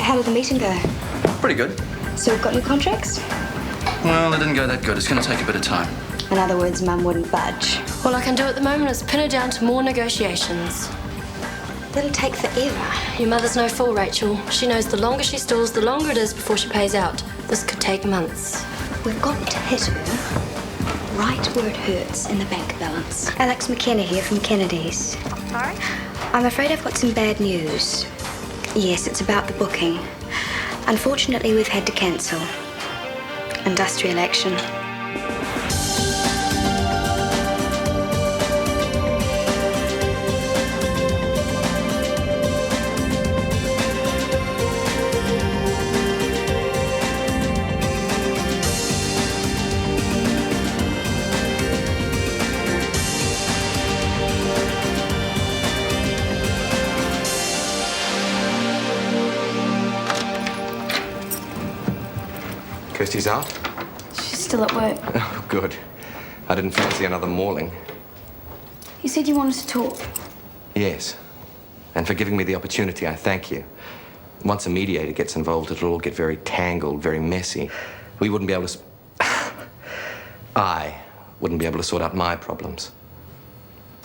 How did the meeting go? Pretty good. So we've got new contracts? Well, it didn't go that good. It's going to take a bit of time. In other words, Mum wouldn't budge. All I can do at the moment is pin her down to more negotiations. That'll take forever. Your mother's no fool, Rachel. She knows the longer she stalls, the longer it is before she pays out. This could take months. We've got to hit her right where it hurts in the bank balance. Alex McKenna here from Kennedy's. Sorry? I'm afraid I've got some bad news. Yes, it's about the booking. Unfortunately, we've had to cancel. Industrial action. Kirsty's out? She's still at work. Oh, good. I didn't fancy another mauling. You said you wanted to talk. Yes. And for giving me the opportunity, I thank you. Once a mediator gets involved, it'll all get very tangled, very messy. We wouldn't be able to... I wouldn't be able to sort out my problems.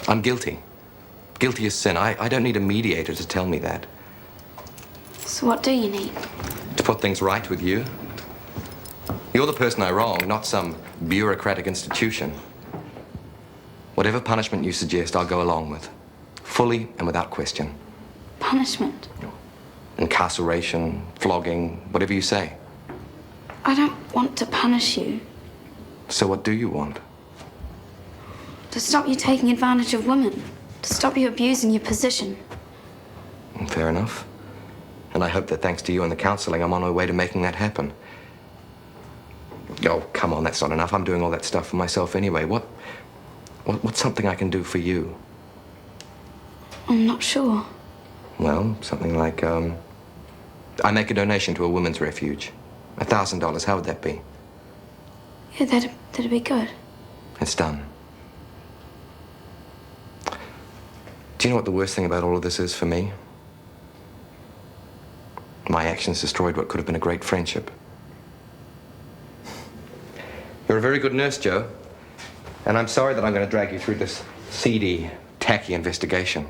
I'm guilty. Guilty as sin. I don't need a mediator to tell me that. So what do you need? To put things right with you. You're the person I wrong, not some bureaucratic institution. Whatever punishment you suggest, I'll go along with. Fully and without question. Punishment? Incarceration, flogging, whatever you say. I don't want to punish you. So what do you want? To stop you taking advantage of women. To stop you abusing your position. Fair enough. And I hope that thanks to you and the counseling, I'm on my way to making that happen. Oh, come on, that's not enough. I'm doing all that stuff for myself anyway. What's something I can do for you? I'm not sure. Well, something like, I make a donation to a women's refuge. $1,000, how would that be? Yeah, that'd be good. It's done. Do you know what the worst thing about all of this is for me? My actions destroyed what could have been a great friendship. You're a very good nurse, Joe. And I'm sorry that I'm going to drag you through this seedy, tacky investigation.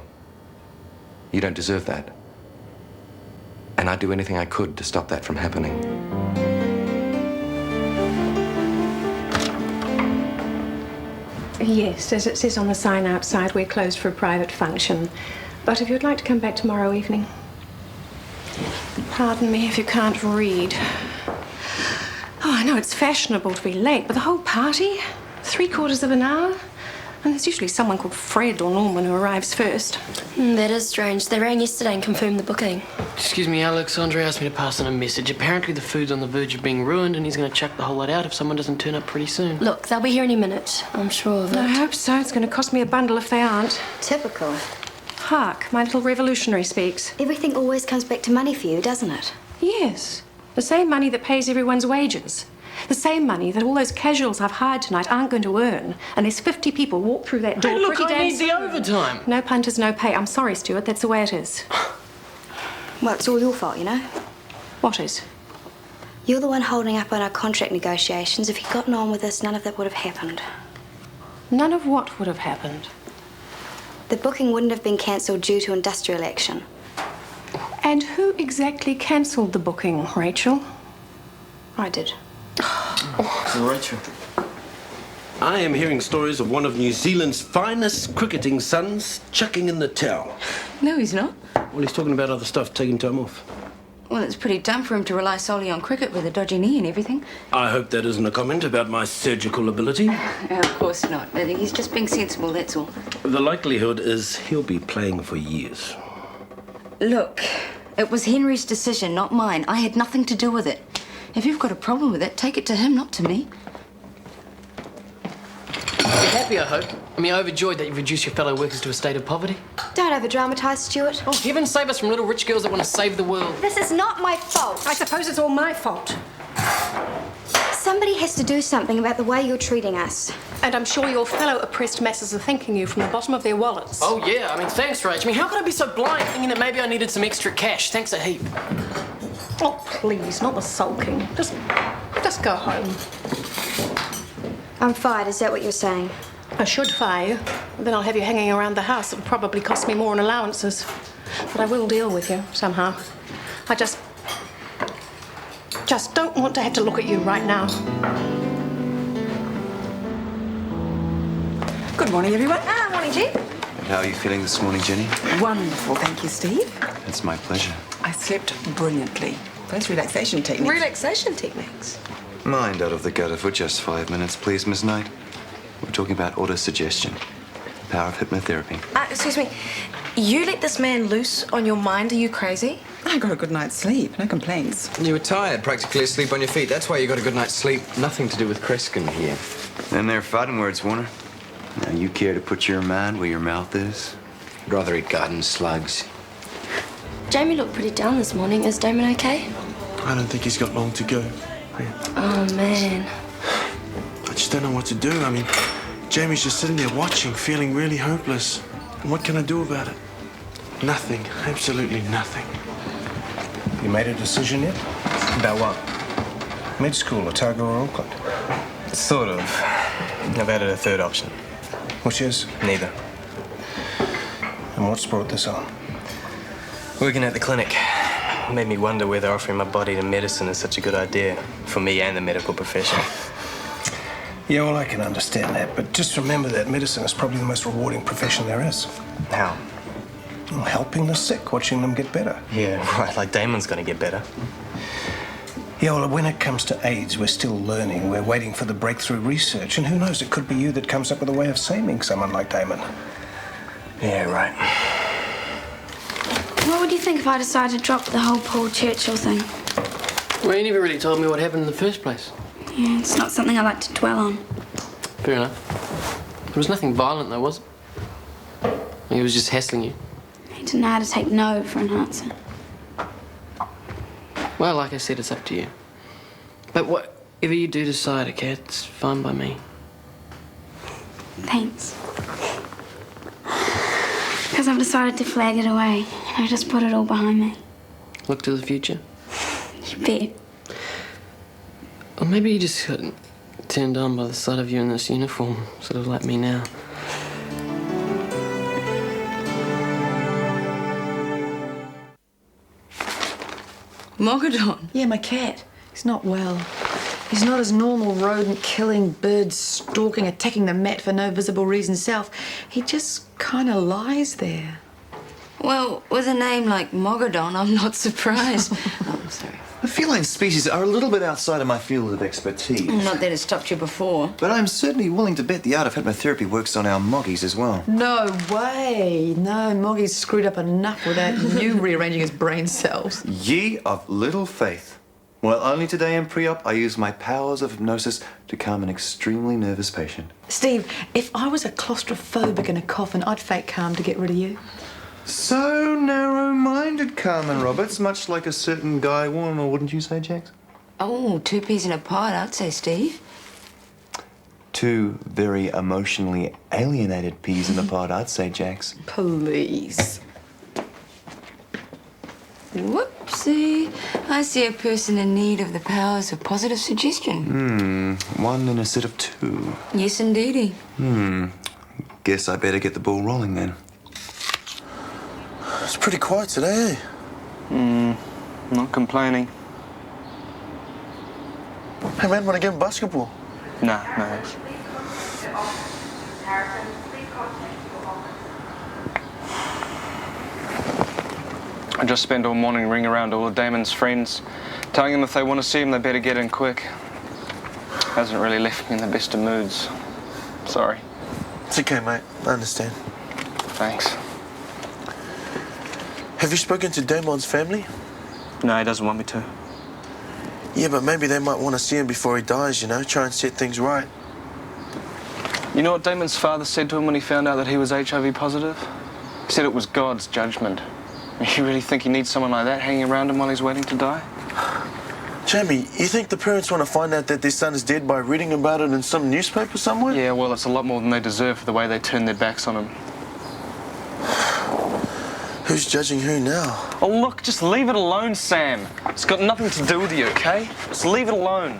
You don't deserve that. And I'd do anything I could to stop that from happening. Yes, as it says on the sign outside, we're closed for a private function. But if you'd like to come back tomorrow evening. Pardon me if you can't read. Oh, I know it's fashionable to be late, but the whole party? 3/4 of an hour? And there's usually someone called Fred or Norman who arrives first. That is strange. They rang yesterday and confirmed the booking. Excuse me, Alex. Andre asked me to pass on a message. Apparently the food's on the verge of being ruined and he's going to chuck the whole lot out if someone doesn't turn up pretty soon. Look, they'll be here any minute. I'm sure of it. I hope so. It's going to cost me a bundle if they aren't. Typical. Hark, my little revolutionary speaks. Everything always comes back to money for you, doesn't it? Yes. The same money that pays everyone's wages. The same money that all those casuals I've hired tonight aren't going to earn unless 50 people walk through that door. Hey, look, pretty I damn need the soon. overtime. No punters, no pay. I'm sorry, Stuart. That's the way it is. Well, it's all your fault, you know? What is? You're the one holding up on our contract negotiations. If you'd gotten on with us, none of that would have happened. None of what would have happened? The booking wouldn't have been cancelled due to industrial action. And who exactly cancelled the booking, Rachel? I did. Rachel. I am hearing stories of one of New Zealand's finest cricketing sons chucking in the towel. No, he's not. Well, he's talking about other stuff, taking time off. Well, it's pretty dumb for him to rely solely on cricket with a dodgy knee and everything. I hope that isn't a comment about my surgical ability. Of course not. He's just being sensible, that's all. The likelihood is he'll be playing for years. Look, it was Henry's decision, not mine. I had nothing to do with it. If you've got a problem with it, take it to him, not to me. You're happy, I hope. I mean, overjoyed that you've reduced your fellow workers to a state of poverty. Don't over-dramatise, Stuart. Oh, heaven save us from little rich girls that want to save the world. This is not my fault. I suppose it's all my fault. Somebody has to do something about the way you're treating us. And I'm sure your fellow oppressed masses are thanking you from the bottom of their wallets. Oh, yeah. I mean, thanks, Rach. I mean, how could I be so blind thinking that maybe I needed some extra cash? Thanks a heap. Oh, please, not the sulking. Just go home. I'm fired, is that what you're saying? I should fire you. Then I'll have you hanging around the house. It'll probably cost me more in allowances. But I will deal with you somehow. I just don't want to have to look at you right now. Good morning, everyone. Morning, G. And how are you feeling this morning, Jenny? Wonderful, thank you, Steve. It's my pleasure. I slept brilliantly. Those relaxation techniques. Relaxation techniques? Mind out of the gutter for just 5 minutes, please, Miss Knight. We're talking about autosuggestion, the power of hypnotherapy. Excuse me. You let this man loose on your mind? Are you crazy? I got a good night's sleep, no complaints. You were tired, practically asleep on your feet. That's why you got a good night's sleep. Nothing to do with Kreskin here. And they're fighting words, Warner. Now, you care to put your mind where your mouth is? I'd rather eat garden slugs. Jamie looked pretty down this morning. Is Damon okay? I don't think he's got long to go. Oh, man. I just don't know what to do. I mean, Jamie's just sitting there watching, feeling really hopeless. And what can I do about it? Nothing. Absolutely nothing. You made a decision yet? About what? Med school, Otago or Auckland? Sort of. I've added a third option. Which is? Neither. And what's brought this on? Working at the clinic made me wonder whether offering my body to medicine is such a good idea for me and the medical profession. Yeah, well, I can understand that, but just remember that medicine is probably the most rewarding profession there is. How? Well, helping the sick, watching them get better. Yeah, right, like Damon's gonna get better. Yeah, well, when it comes to AIDS, we're still learning. We're waiting for the breakthrough research, and who knows, it could be you that comes up with a way of saving someone like Damon. Yeah, right. What would you think if I decided to drop the whole Paul Churchill thing? Well, you never really told me what happened in the first place. Yeah, it's not something I like to dwell on. Fair enough. There was nothing violent, though, was it? He was just hassling you. He didn't know how to take no for an answer. Well, like I said, it's up to you. But whatever you do decide, okay, it's fine by me. Thanks. Because I've decided to flag it away. I just put it all behind me. Look to the future. You bet. Or maybe you just got turned on by the sight of you in this uniform, sort of like me now. Mogadon? Yeah, my cat. He's not well. He's not his normal rodent-killing, bird-stalking, attacking the mat for no visible reason self. He just kind of lies there. Well, with a name like Mogadon, I'm not surprised. Oh, I'm sorry. The feline species are a little bit outside of my field of expertise. Not that it stopped you before. But I'm certainly willing to bet the art of hypnotherapy works on our moggies as well. No way. No, Moggy's screwed up enough without you rearranging his brain cells. Ye of little faith. Well, only today in pre-op I used my powers of hypnosis to calm an extremely nervous patient. Steve, if I was a claustrophobic in a coffin, I'd fake calm to get rid of you. So narrow-minded, Carmen Roberts, much like a certain Guy Warner, wouldn't you say, Jax? Oh, 2 peas in a pod, I'd say, Steve. 2 very emotionally alienated peas in the pod, I'd say, Jax. Please. Whoopsie. I see a person in need of the powers of positive suggestion. 1 in a set of 2. Yes, indeedy. Guess I better get the ball rolling then. It's pretty quiet today, eh? Not complaining. Hey, man, want to get basketball? No, no. I just spent all morning ringing around all of Damon's friends, telling them if they want to see him, they better get in quick. Hasn't really left me in the best of moods. Sorry. It's okay, mate. I understand. Thanks. Have you spoken to Damon's family? No, he doesn't want me to. Yeah, but maybe they might want to see him before he dies, you know? Try and set things right. You know what Damon's father said to him when he found out that he was HIV positive? He said it was God's judgment. You really think he needs someone like that hanging around him while he's waiting to die? Jamie, you think the parents want to find out that their son is dead by reading about it in some newspaper somewhere? Yeah, well, it's a lot more than they deserve for the way they turned their backs on him. Who's judging who now? Oh, look, just leave it alone, Sam. It's got nothing to do with you, okay? Just leave it alone.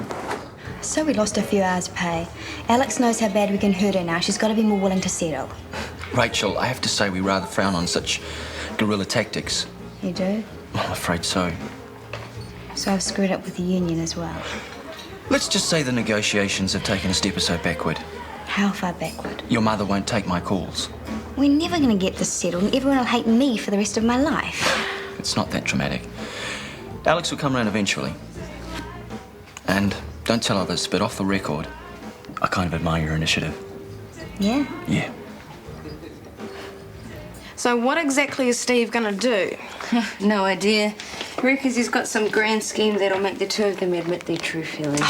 So we lost a few hours' pay. Alex knows how bad we can hurt her now. She's got to be more willing to settle. Rachel, I have to say we rather frown on such guerrilla tactics. You do? I'm afraid so. So I've screwed up with the union as well. Let's just say the negotiations have taken a step or so backward. How far backward? Your mother won't take my calls. We're never going to get this settled, and everyone will hate me for the rest of my life. It's not that dramatic. Alex will come round eventually. And don't tell others, but off the record, I kind of admire your initiative. Yeah? Yeah. So what exactly is Steve gonna do? No idea. Reckons he's got some grand scheme that'll make the two of them admit their true feelings.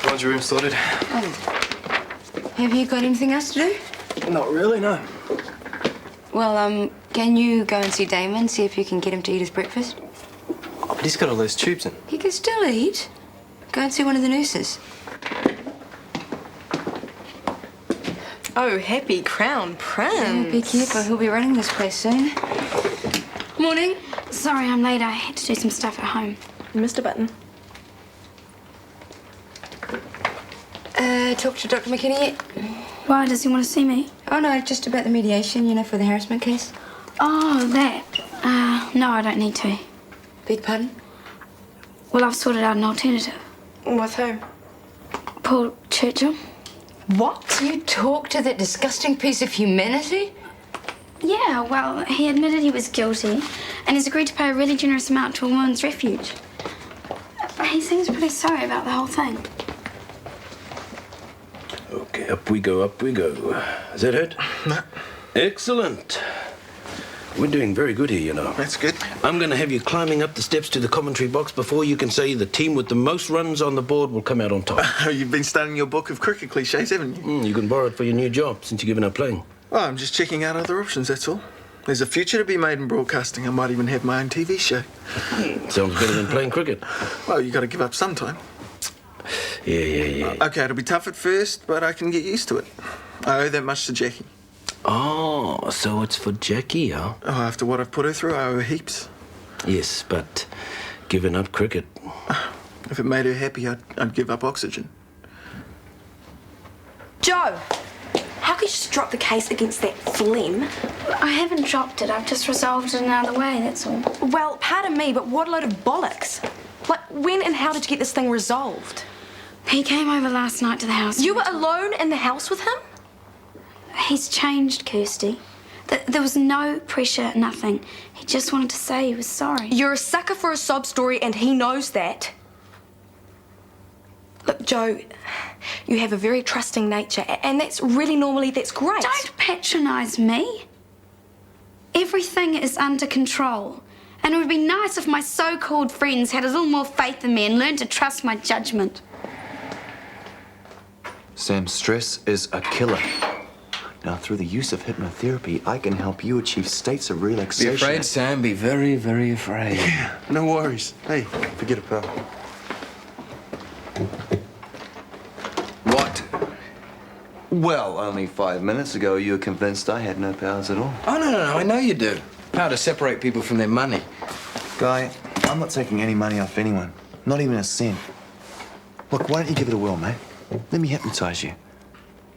Laundry room sorted. Have you got anything else to do? Not really, no. Well, can you go and see Damon, see if you can get him to eat his breakfast? Oh, but he's got all those tubes in. He can still eat. Go and see one of the nurses. Oh, happy crown prince. Yeah, be careful, he'll be running this place soon. Morning. Sorry I'm late. I had to do some stuff at home. Mr. Button. Talk to Dr. McKinney yet? Why, does he want to see me? Oh, no, just about the mediation, you know, for the harassment case. Oh, that. No, I don't need to. Beg pardon? Well, I've sorted out an alternative. With who? Paul Churchill. What? You talk to that disgusting piece of humanity? Yeah, well, he admitted he was guilty and he's agreed to pay a really generous amount to a woman's refuge. But he seems pretty sorry about the whole thing. Okay, up we go, up we go. Is that it? No. Excellent. We're doing very good here, you know. That's good. I'm going to have you climbing up the steps to the commentary box before you can say the team with the most runs on the board will come out on top. You've been studying your book of cricket cliches, haven't you? You can borrow it for your new job since you're giving up playing. Oh, I'm just checking out other options, that's all. There's a future to be made in broadcasting. I might even have my own TV show. Sounds better than playing cricket. Well, you got to give up sometime. Yeah. Okay, it'll be tough at first, but I can get used to it. I owe that much to Jaki. Oh, so it's for Jaki, huh? Oh, after what I've put her through, I owe her heaps. Yes, but giving up cricket. If it made her happy, I'd give up oxygen. Joe! How could you just drop the case against that phlegm? I haven't dropped it. I've just resolved it another way, that's all. Well, pardon me, but what a load of bollocks. Like, when and how did you get this thing resolved? He came over last night to the house. You were alone in the house with him? He's changed, Kirsty. There was no pressure, nothing. He just wanted to say he was sorry. You're a sucker for a sob story and he knows that. Look, Joe, you have a very trusting nature and that's great. Don't patronise me. Everything is under control. And it would be nice if my so-called friends had a little more faith in me and learned to trust my judgment. Sam, stress is a killer. Now, through the use of hypnotherapy, I can help you achieve states of relaxation. Be afraid, Sam. Be very, very afraid. Yeah, no worries. Hey, forget it, pal. What? Well, only 5 minutes ago, you were convinced I had no powers at all. Oh, no. I know you do. Power to separate people from their money. Guy, I'm not taking any money off anyone. Not even a cent. Look, why don't you give it a whirl, mate? Let me hypnotize you.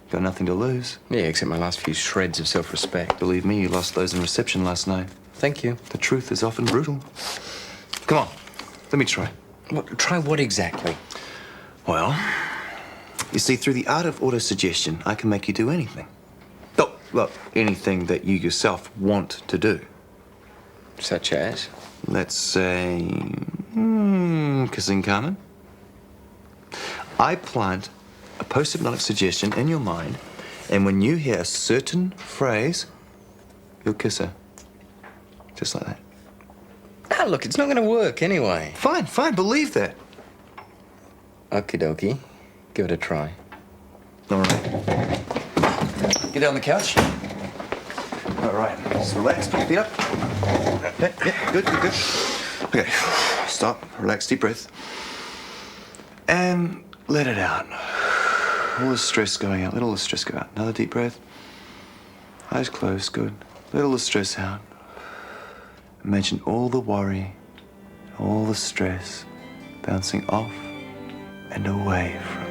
Got nothing to lose. Yeah, except my last few shreds of self-respect. Believe me, you lost those in reception last night. Thank you. The truth is often brutal. Come on, let me try. Try what exactly? Well, you see, through the art of autosuggestion, I can make you do anything. Oh, well, anything that you yourself want to do. Such as? Let's say, kissing Carmen. I plant a post-hypnotic suggestion in your mind, and when you hear a certain phrase, you'll kiss her. Just like that. Ah, look, it's not going to work anyway. Fine, believe that. Okie dokie. Give it a try. All right. Get down on the couch. All right, just relax, put your feet up. Yeah, good. Okay, stop, relax, deep breath. And let it out. All the stress going out, let all the stress go out. Another deep breath. Eyes closed, good. Let all the stress out. Imagine all the worry, all the stress bouncing off and away from you.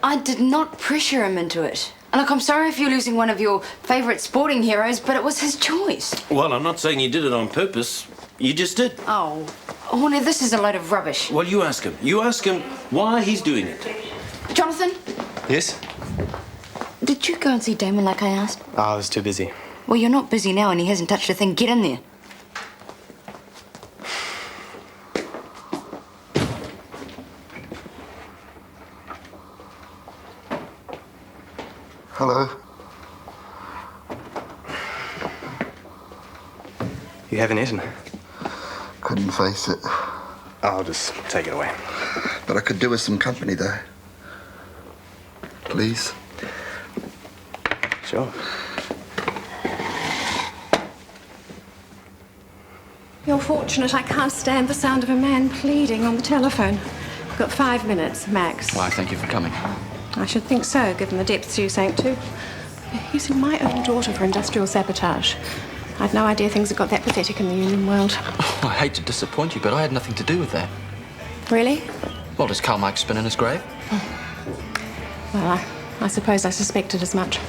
I did not pressure him into it. And look, I'm sorry if you're losing one of your favourite sporting heroes, but it was his choice. Well, I'm not saying you did it on purpose. You just did. Oh, now this is a load of rubbish. Well, you ask him. You ask him why he's doing it. Jonathan, Yes? did you go and see Damon like I asked? Oh, I was too busy. Well, you're not busy now and he hasn't touched a thing. Get in there. Hello. You haven't eaten? Couldn't face it. I'll just take it away. But I could do with some company, though. Please? Sure. You're fortunate I can't stand the sound of a man pleading on the telephone. I've got 5 minutes, max. Why, thank you for coming. I should think so, given the depths you sank to. Using my own daughter for industrial sabotage. I'd no idea things had got that pathetic in the union world. Oh, I hate to disappoint you, but I had nothing to do with that. Really? Well, does Karl Marx spin in his grave? Well, I suppose I suspected as much.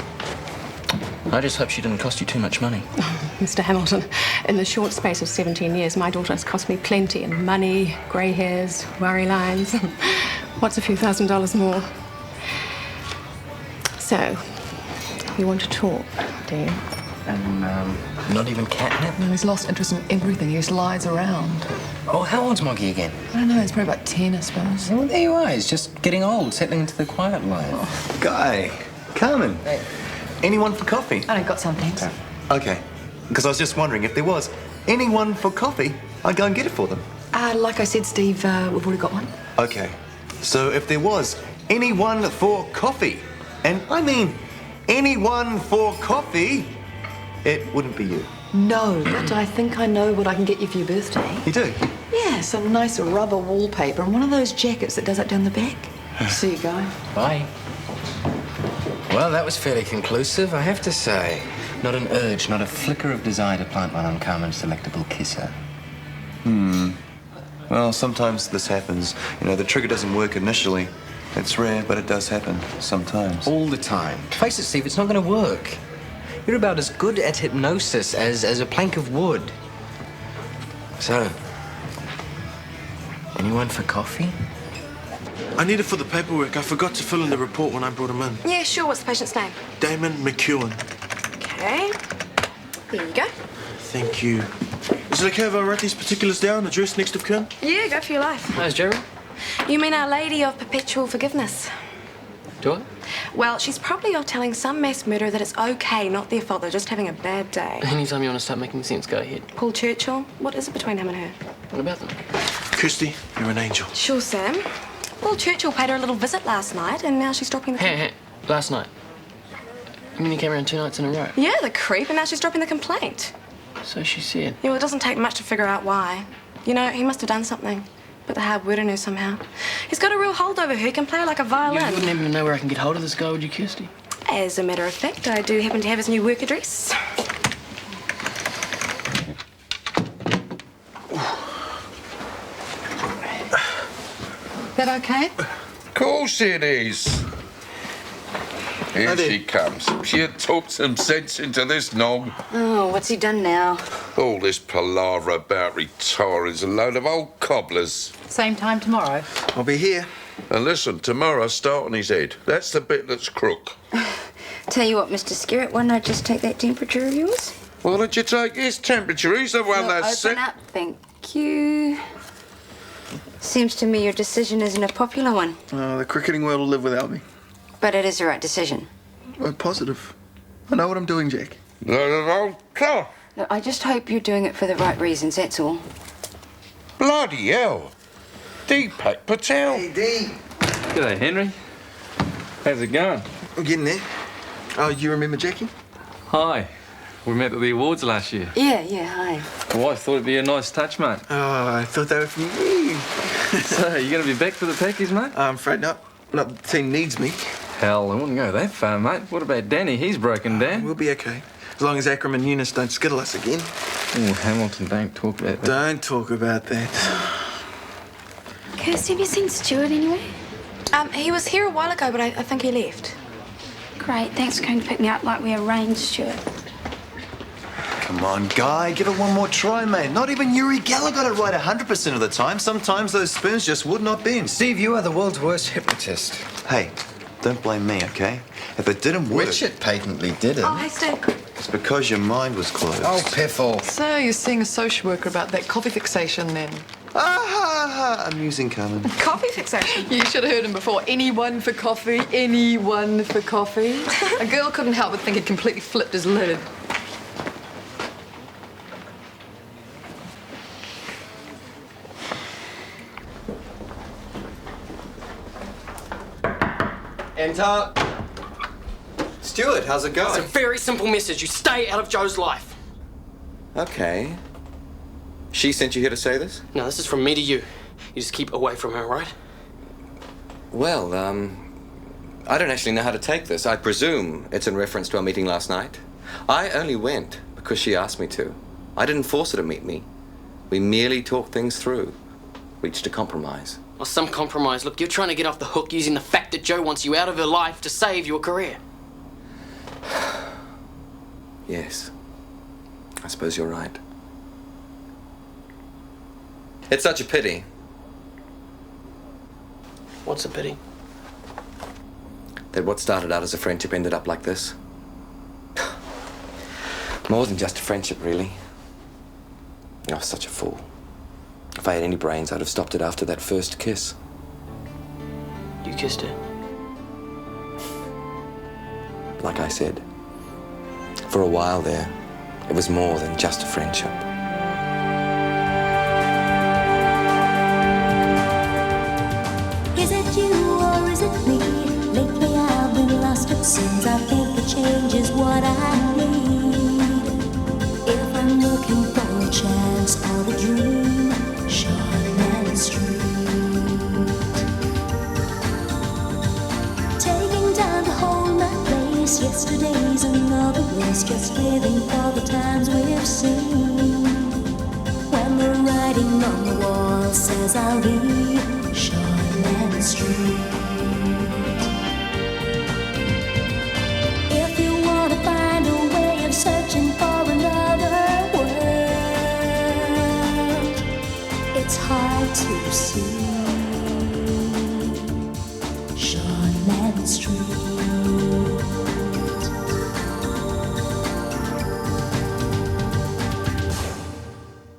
I just hope she didn't cost you too much money. Mr. Hamilton, in the short space of 17 years, my daughter has cost me plenty in money, grey hairs, worry lines. What's a few $1,000s more? So, you want to talk, do you? And, not even catnip? No, he's lost interest in everything. He just lies around. Oh, how old's Moggy again? I don't know, he's probably about 10, I suppose. Well, there you are. He's just getting old, settling into the quiet life. Guy, Carmen. Hey. Anyone for coffee? I got some, thanks. Okay. Because I was just wondering if there was anyone for coffee, I'd go and get it for them. Like I said, Steve, we've already got one. Okay. So if there was anyone for coffee, and I mean anyone for coffee, it wouldn't be you. No, but I think I know what I can get you for your birthday. You do? Yeah, some nice rubber wallpaper and one of those jackets that does up down the back. See you, Guy. Bye. Well, that was fairly conclusive, I have to say. Not an urge, not a flicker of desire to plant one on Carmen's delectable kisser. Well, sometimes this happens. You know, the trigger doesn't work initially. It's rare, but it does happen sometimes. All the time. Face it, Steve, it's not going to work. You're about as good at hypnosis as a plank of wood. So, anyone for coffee? I need it for the paperwork. I forgot to fill in the report when I brought him in. Yeah, sure. What's the patient's name? Damon McEwen. Okay. Here you go. Thank you. Is it okay if I write these particulars down? Address next of kin? Yeah, go for your life. How's Jerry? You mean Our Lady of Perpetual Forgiveness? Do I? Well, she's probably off telling some mass murderer that it's okay, not their fault, they're just having a bad day. Anytime you want to start making sense, go ahead. Paul Churchill, what is it between him and her? What about them? Kirsty, you're an angel. Sure, Sam. Paul Churchill paid her a little visit last night, and now she's dropping the... Hey, last night? You mean he came around 2 nights in a row? Yeah, the creep, and now she's dropping the complaint. So she said. Yeah, well, it doesn't take much to figure out why. You know, he must have done something. Put the hard word in her somehow. He's got a real hold over her. He can play her like a violin. You wouldn't even know where I can get hold of this guy, would you, Kirsty? As a matter of fact, I do happen to have his new work address. That okay? Of course it is. Here she comes. She'll talk some sense into this nog. Oh, what's he done now? All this palaver about retiring's a load of old cobblers. Same time tomorrow. I'll be here. And listen, tomorrow start on his head. That's the bit that's crook. Tell you what, Mr. Skerritt, why not just take that temperature of yours? Why don't you take his temperature? He's the one that's Open up, thank you. Seems to me your decision isn't a popular one. The cricketing world will live without me. But it is the right decision. I'm positive. I know what I'm doing, Jack. Look, I just hope you're doing it for the right reasons, that's all. Bloody hell. Deepak Patel. Hey, Dee. G'day, Henry. How's it going? I'm getting there. Oh, you remember Jaki? Hi. We met at the awards last year. Yeah, hi. Well, I thought it'd be a nice touch, mate. Oh, I thought they were from you. So, you going to be back for the Packies, mate? I'm afraid not. Not the team needs me. hell, I wouldn't go that far, mate. What about Danny? He's broken down. We'll be okay. As long as Akram and Eunice don't skittle us again. Oh, Hamilton, don't talk about that. Don't talk about that. Kirsty, have you seen Stuart anywhere? He was here a while ago, but I think he left. Great, thanks for coming to pick me up like we arranged, Stuart. Come on, Guy, give it one more try, mate. Not even Uri Geller got it right 100% of the time. Sometimes those spoons just would not bend. Steve, you are the world's worst hypnotist. Hey, don't blame me, okay? If it didn't work... Which it patently didn't. Oh, hey, Stu. It's because your mind was closed. Oh, piffle. So you're seeing a social worker about that coffee fixation then? Amusing, Carmen. Coffee fixation? You should have heard him before. Anyone for coffee, anyone for coffee. A girl couldn't help but think he'd completely flipped his lid. Enter. Stuart, how's it going? It's a very simple message. You stay out of Joe's life. Okay. She sent you here to say this? No, this is from me to you. You just keep away from her, right? Well, I don't actually know how to take this. I presume it's in reference to our meeting last night. I only went because she asked me to. I didn't force her to meet me. We merely talked things through, reached a compromise. Well, some compromise. Look, you're trying to get off the hook using the fact that Joe wants you out of her life to save your career. Yes. I suppose you're right. It's such a pity. What's a pity? That what started out as a friendship ended up like this. More than just a friendship, really. I was such a fool. If I had any brains, I'd have stopped it after that first kiss. You kissed her? Like I said, for a while there, it was more than just a friendship. Is it you or is it me? Lately I've been lost, it seems. I think the change is what I need. If I'm looking for a chance or a dream, Shortland Street. Taking time to hold my place. Yesterday's another race, just living for the times we've seen. When the writing on the wall says I'll be Shortland Street. If you want to find a way of searching for another world, it's hard to see.